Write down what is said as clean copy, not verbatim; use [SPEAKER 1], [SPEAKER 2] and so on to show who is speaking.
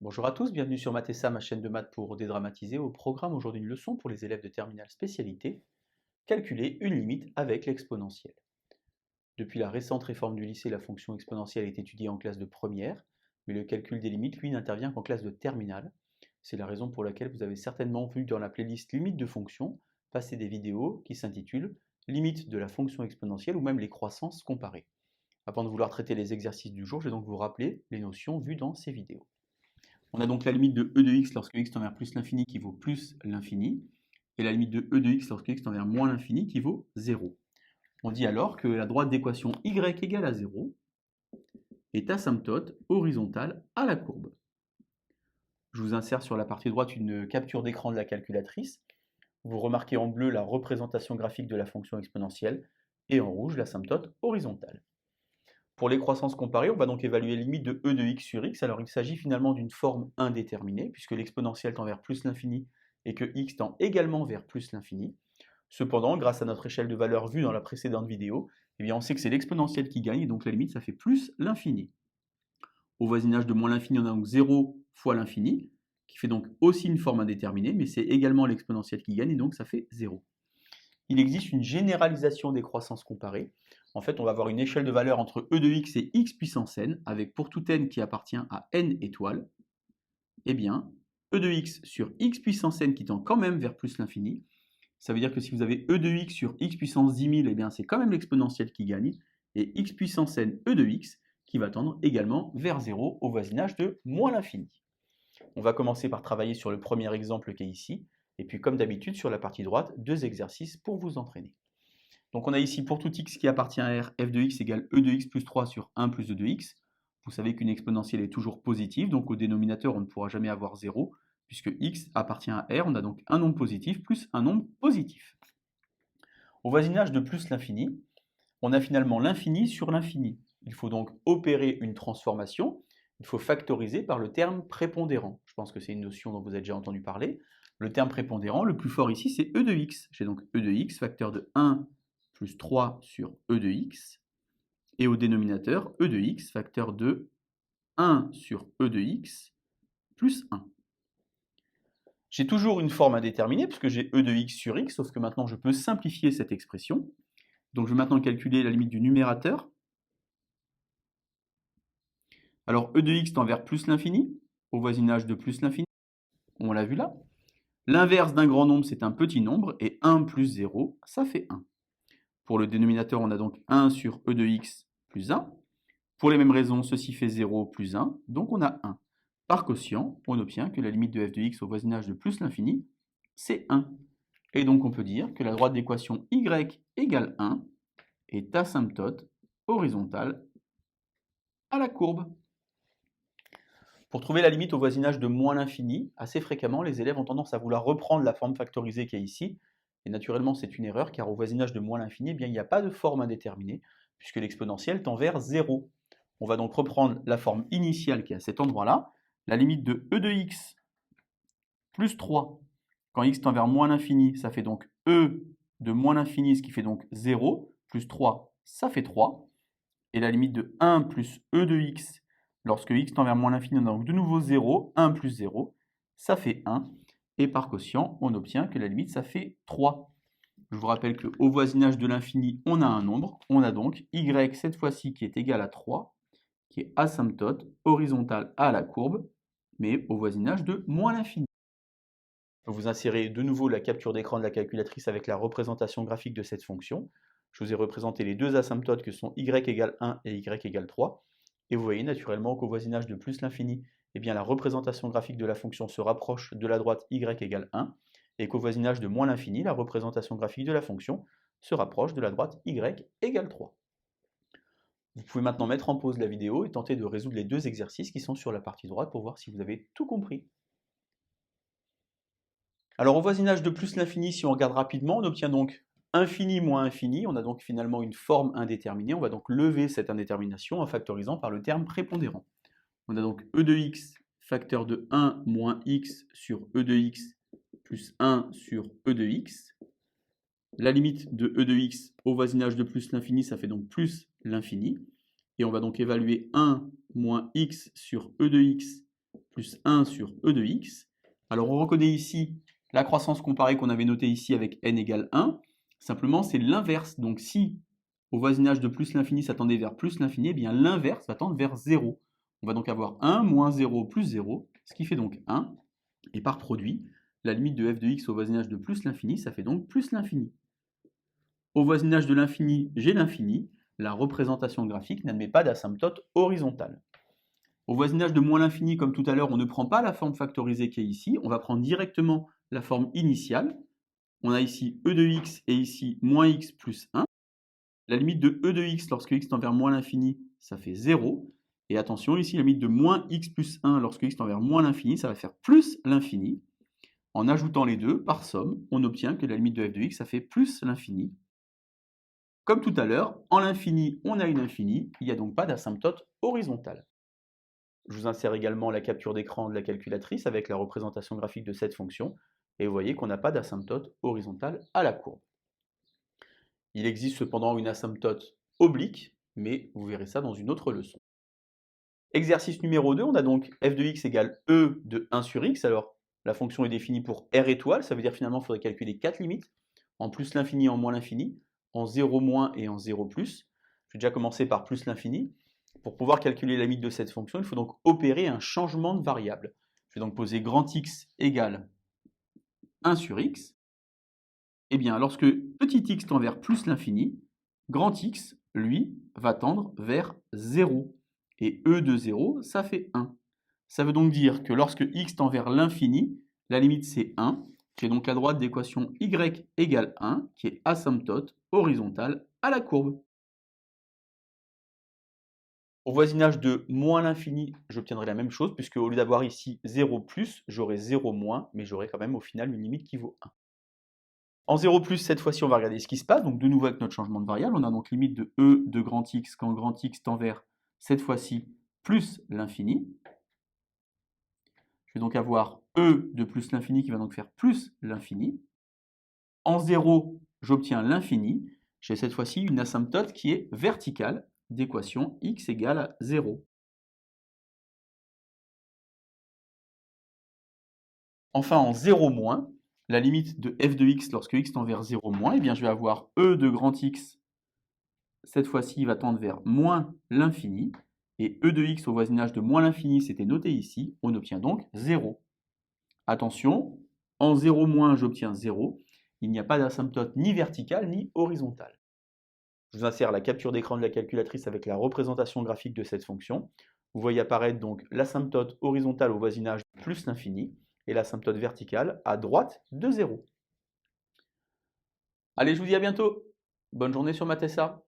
[SPEAKER 1] Bonjour à tous, bienvenue sur Math & ma chaîne de maths pour dédramatiser. Au programme aujourd'hui une leçon pour les élèves de terminale spécialité, calculer une limite avec l'exponentielle. Depuis la récente réforme du lycée, la fonction exponentielle est étudiée en classe de première, mais le calcul des limites, lui, n'intervient qu'en classe de terminale. C'est la raison pour laquelle vous avez certainement vu dans la playlist Limites de fonctions passer des vidéos qui s'intitulent Limites de la fonction exponentielle ou même les croissances comparées. Avant de vouloir traiter les exercices du jour, je vais donc vous rappeler les notions vues dans ces vidéos. On a donc la limite de e de x lorsque x tend vers plus l'infini qui vaut plus l'infini, et la limite de e de x lorsque x tend vers moins l'infini qui vaut 0. On dit alors que la droite d'équation y égale à 0 est asymptote horizontale à la courbe. Je vous insère sur la partie droite une capture d'écran de la calculatrice. Vous remarquez en bleu la représentation graphique de la fonction exponentielle et en rouge l'asymptote horizontale. Pour les croissances comparées, on va donc évaluer la limite de e de x sur x. Alors il s'agit finalement d'une forme indéterminée, puisque l'exponentielle tend vers plus l'infini et que x tend également vers plus l'infini. Cependant, grâce à notre échelle de valeurs vue dans la précédente vidéo, eh bien on sait que c'est l'exponentielle qui gagne, et donc la limite, ça fait plus l'infini. Au voisinage de moins l'infini, on a donc 0 fois l'infini, qui fait donc aussi une forme indéterminée, mais c'est également l'exponentielle qui gagne, et donc ça fait 0. Il existe une généralisation des croissances comparées. En fait, on va avoir une échelle de valeurs entre e de x et x puissance n, avec pour tout n qui appartient à n étoiles, eh bien, e de x sur x puissance n qui tend quand même vers plus l'infini. Ça veut dire que si vous avez e de x sur x puissance 10 000, eh bien, c'est quand même l'exponentielle qui gagne, et x puissance n e de x qui va tendre également vers 0 au voisinage de moins l'infini. On va commencer par travailler sur le premier exemple qui est ici, et puis comme d'habitude sur la partie droite, deux exercices pour vous entraîner. Donc on a ici pour tout x qui appartient à R, f de x égale e de x plus 3 sur 1 plus e de x. Vous savez qu'une exponentielle est toujours positive, donc au dénominateur on ne pourra jamais avoir 0, puisque x appartient à R, on a donc un nombre positif plus un nombre positif. Au voisinage de plus l'infini, on a finalement l'infini sur l'infini. Il faut donc opérer une transformation, il faut factoriser par le terme prépondérant. Je pense que c'est une notion dont vous avez déjà entendu parler. Le terme prépondérant, le plus fort ici, c'est e de x. J'ai donc e de x, facteur de 1 plus 3 sur e de x, et au dénominateur, e de x, facteur de 1 sur e de x, plus 1. J'ai toujours une forme indéterminée, puisque j'ai e de x sur x, sauf que maintenant je peux simplifier cette expression. Donc je vais maintenant calculer la limite du numérateur. Alors e de x tend vers plus l'infini, au voisinage de plus l'infini, on l'a vu là. L'inverse d'un grand nombre, c'est un petit nombre, et 1 plus 0, ça fait 1. Pour le dénominateur, on a donc 1 sur e de x plus 1. Pour les mêmes raisons, ceci fait 0 plus 1, donc on a 1. Par quotient, on obtient que la limite de f de x au voisinage de plus l'infini, c'est 1. Et donc on peut dire que la droite d'équation y égale 1 est asymptote horizontale à la courbe. Pour trouver la limite au voisinage de moins l'infini, assez fréquemment, les élèves ont tendance à vouloir reprendre la forme factorisée qui est ici. Et naturellement, c'est une erreur, car au voisinage de moins l'infini, eh bien, il n'y a pas de forme indéterminée, puisque l'exponentielle tend vers 0. On va donc reprendre la forme initiale qui est à cet endroit-là, la limite de e de x plus 3. Quand x tend vers moins l'infini, ça fait donc e de moins l'infini, ce qui fait donc 0, plus 3, ça fait 3. Et la limite de 1 plus e de x, lorsque x tend vers moins l'infini, on a donc de nouveau 0, 1 plus 0, ça fait 1. Et par quotient, on obtient que la limite, ça fait 3. Je vous rappelle qu'au voisinage de l'infini, on a un nombre. On a donc y, cette fois-ci, qui est égal à 3, qui est asymptote horizontale à la courbe, mais au voisinage de moins l'infini. Vous insérez de nouveau la capture d'écran de la calculatrice avec la représentation graphique de cette fonction. Je vous ai représenté les deux asymptotes que sont y égale 1 et y égale 3. Et vous voyez naturellement qu'au voisinage de plus l'infini, eh bien, la représentation graphique de la fonction se rapproche de la droite y égale 1, et qu'au voisinage de moins l'infini, la représentation graphique de la fonction se rapproche de la droite y égale 3. Vous pouvez maintenant mettre en pause la vidéo et tenter de résoudre les deux exercices qui sont sur la partie droite pour voir si vous avez tout compris. Alors au voisinage de plus l'infini, si on regarde rapidement, on obtient donc infini moins infini, on a donc finalement une forme indéterminée, on va donc lever cette indétermination en factorisant par le terme prépondérant. On a donc e de x facteur de 1 moins x sur e de x plus 1 sur e de x. La limite de e de x au voisinage de plus l'infini, ça fait donc plus l'infini. Et on va donc évaluer 1 moins x sur e de x plus 1 sur e de x. Alors on reconnaît ici la croissance comparée qu'on avait notée ici avec n égale 1. Simplement, c'est l'inverse. Donc si au voisinage de plus l'infini, ça tendait vers plus l'infini, eh bien l'inverse va tendre vers 0. On va donc avoir 1 moins 0 plus 0, ce qui fait donc 1. Et par produit, la limite de f de x au voisinage de plus l'infini, ça fait donc plus l'infini. Au voisinage de l'infini, j'ai l'infini. La représentation graphique n'admet pas d'asymptote horizontale. Au voisinage de moins l'infini, comme tout à l'heure, on ne prend pas la forme factorisée qui est ici. On va prendre directement la forme initiale. On a ici e de x et ici moins x plus 1. La limite de e de x lorsque x tend vers moins l'infini, ça fait 0. Et attention, ici, la limite de moins x plus 1 lorsque x tend vers moins l'infini, ça va faire plus l'infini. En ajoutant les deux, par somme, on obtient que la limite de f de x, ça fait plus l'infini. Comme tout à l'heure, en l'infini, on a une infinie, il n'y a donc pas d'asymptote horizontale. Je vous insère également la capture d'écran de la calculatrice avec la représentation graphique de cette fonction, et vous voyez qu'on n'a pas d'asymptote horizontale à la courbe. Il existe cependant une asymptote oblique, mais vous verrez ça dans une autre leçon. Exercice numéro 2, on a donc f de x égale e de 1 sur x. Alors, la fonction est définie pour r étoile, ça veut dire finalement qu'il faudrait calculer 4 limites, en plus l'infini et en moins l'infini, en 0 moins et en 0 plus. Je vais déjà commencer par plus l'infini. Pour pouvoir calculer la limite de cette fonction, il faut donc opérer un changement de variable. Je vais donc poser grand X égale 1 sur x. Eh bien, lorsque petit x tend vers plus l'infini, grand X, lui, va tendre vers 0. Et e de 0, ça fait 1. Ça veut donc dire que lorsque x tend vers l'infini, la limite c'est 1. J'ai donc la droite d'équation y égale 1, qui est asymptote horizontale à la courbe. Au voisinage de moins l'infini, j'obtiendrai la même chose, puisque au lieu d'avoir ici 0 plus, j'aurai 0 moins, mais j'aurai quand même au final une limite qui vaut 1. En 0 plus, cette fois-ci, on va regarder ce qui se passe. Donc de nouveau avec notre changement de variable, on a donc limite de e de grand X quand grand X tend vers, cette fois-ci, plus l'infini. Je vais donc avoir e de plus l'infini qui va donc faire plus l'infini. En 0, j'obtiens l'infini. J'ai cette fois-ci une asymptote qui est verticale d'équation x égale à 0. Enfin, en 0 moins, la limite de f de x lorsque x tend vers 0 moins, eh bien, je vais avoir e de grand X, cette fois-ci, va tendre vers moins l'infini. Et e de x au voisinage de moins l'infini, c'était noté ici. On obtient donc 0. Attention, en 0 moins, j'obtiens 0. Il n'y a pas d'asymptote ni verticale ni horizontale. Je vous insère la capture d'écran de la calculatrice avec la représentation graphique de cette fonction. Vous voyez apparaître donc l'asymptote horizontale au voisinage de plus l'infini et l'asymptote verticale à droite de 0. Allez, je vous dis à bientôt. Bonne journée sur Matessa.